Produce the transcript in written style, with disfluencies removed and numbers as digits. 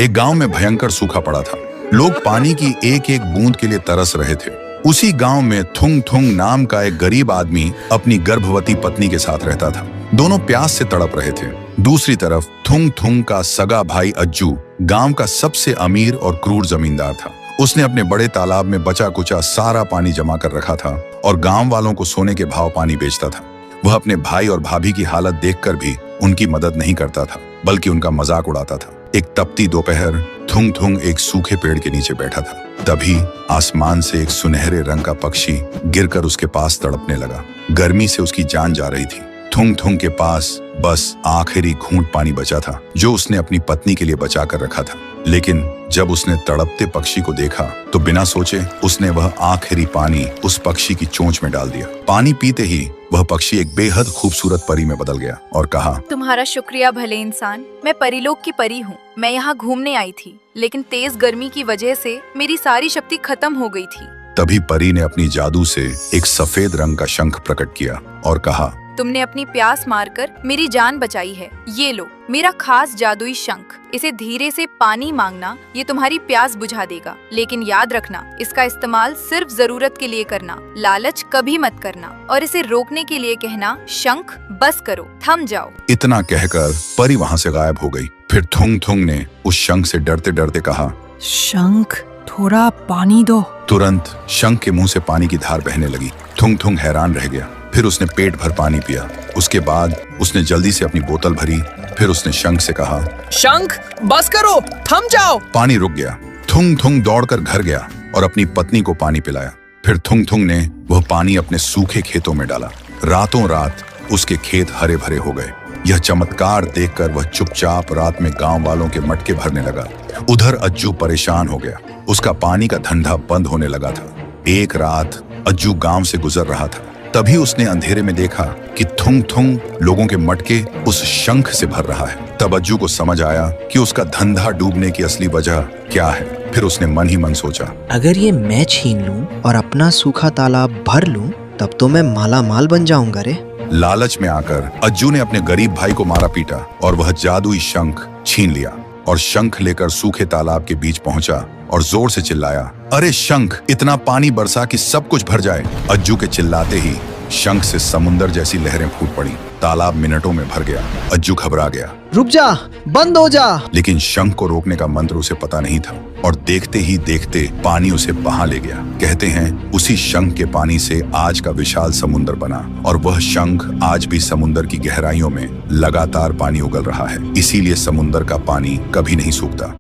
एक गांव में भयंकर सूखा पड़ा था। लोग पानी की एक एक बूंद के लिए तरस रहे थे। उसी गांव में थुंग थुंग नाम का एक गरीब आदमी अपनी गर्भवती पत्नी के साथ रहता था। दोनों प्यास से तड़प रहे थे। दूसरी तरफ थुंग थुंग का सगा भाई अज्जू गांव का सबसे अमीर और क्रूर जमींदार था। उसने अपने बड़े तालाब में बचा कुचा सारा पानी जमा कर रखा था और गांव वालों को सोने के भाव पानी बेचता था। वह अपने भाई और भाभी की हालत देखकर भी उनकी मदद नहीं करता था, बल्कि उनका मजाक उड़ाता था। एक तपती दोपहर थुंग थुंग एक सूखे पेड़ के नीचे बैठा था। तभी आसमान से एक सुनहरे रंग का पक्षी गिरकर उसके पास तड़पने लगा। गर्मी से उसकी जान जा रही थी। थुंग थुंग के पास बस आखिरी घूंट पानी बचा था, जो उसने अपनी पत्नी के लिए बचा कर रखा था। लेकिन जब उसने तड़पते पक्षी को देखा तो बिना सोचे उसने वह आखिरी पानी उस पक्षी की चोंच में डाल दिया। पानी पीते ही वह पक्षी एक बेहद खूबसूरत परी में बदल गया और कहा, तुम्हारा शुक्रिया भले इंसान। मैं परीलोक की परी हूँ। मैं यहाँ घूमने आई थी, लेकिन तेज गर्मी की वजह से मेरी सारी शक्ति खत्म हो गई थी। तभी परी ने अपनी जादू से एक सफेद रंग का शंख प्रकट किया और कहा, तुमने अपनी प्यास मारकर मेरी जान बचाई है। ये लो मेरा खास जादुई शंख। इसे धीरे से पानी मांगना, ये तुम्हारी प्यास बुझा देगा। लेकिन याद रखना, इसका इस्तेमाल सिर्फ जरूरत के लिए करना, लालच कभी मत करना। और इसे रोकने के लिए कहना, शंख बस करो, थम जाओ। इतना कहकर परी वहाँ से गायब हो गई। फिर थुंग थुंग ने उस शंख से डरते डरते कहा, शंख थोड़ा पानी दो। तुरंत शंख के मुंह से पानी की धार बहने लगी। थुंग थुंग हैरान रह गया। फिर उसने पेट भर पानी पिया। उसके बाद उसने जल्दी से अपनी बोतल भरी। फिर उसने शंख से कहा, शंख बस करो, थम जाओ। पानी रुक गया। थुंग थुंग दौड़कर घर गया और अपनी पत्नी को पानी पिलाया। फिर थुंग थुंग ने वह पानी अपने सूखे खेतों में डाला। रातों रात उसके खेत हरे भरे हो गए। यह चमत्कार देखकर वह चुपचाप रात में गांव वालों के मटके भरने लगा। उधर अज्जू परेशान हो गया। उसका पानी का धंधा बंद होने लगा था। एक रात अज्जू गांव से गुजर रहा था। तभी उसने अंधेरे में देखा कि थुंग थुंग लोगों के मटके उस शंख से भर रहा है। तब अज्जू को समझ आया कि उसका धंधा डूबने की असली वजह क्या है। फिर उसने मन ही मन सोचा, अगर ये मैं छीन लूं और अपना सूखा तालाब भर लूं, तब तो मैं माला माल बन जाऊंगा रे। लालच में आकर अज्जू ने अपने गरीब भाई को मारा पीटा और वह जादुई शंख छीन लिया और शंख लेकर सूखे तालाब के बीच पहुंचा और जोर से चिल्लाया, अरे शंख, इतना पानी बरसा कि सब कुछ भर जाए। अज्जू के चिल्लाते ही शंख से समुंदर जैसी लहरें फूट पड़ी। तालाब मिनटों में भर गया। अज्जू घबरा गया। रुक जा, बंद हो जा। लेकिन शंख को रोकने का मंत्र उसे पता नहीं था और देखते ही देखते पानी उसे बहा ले गया। कहते हैं उसी शंख के पानी से आज का विशाल समुंदर बना और वह शंख आज भी समुंदर की गहराइयों में लगातार पानी उगल रहा है। इसीलिए समुंदर का पानी कभी नहीं सूखता।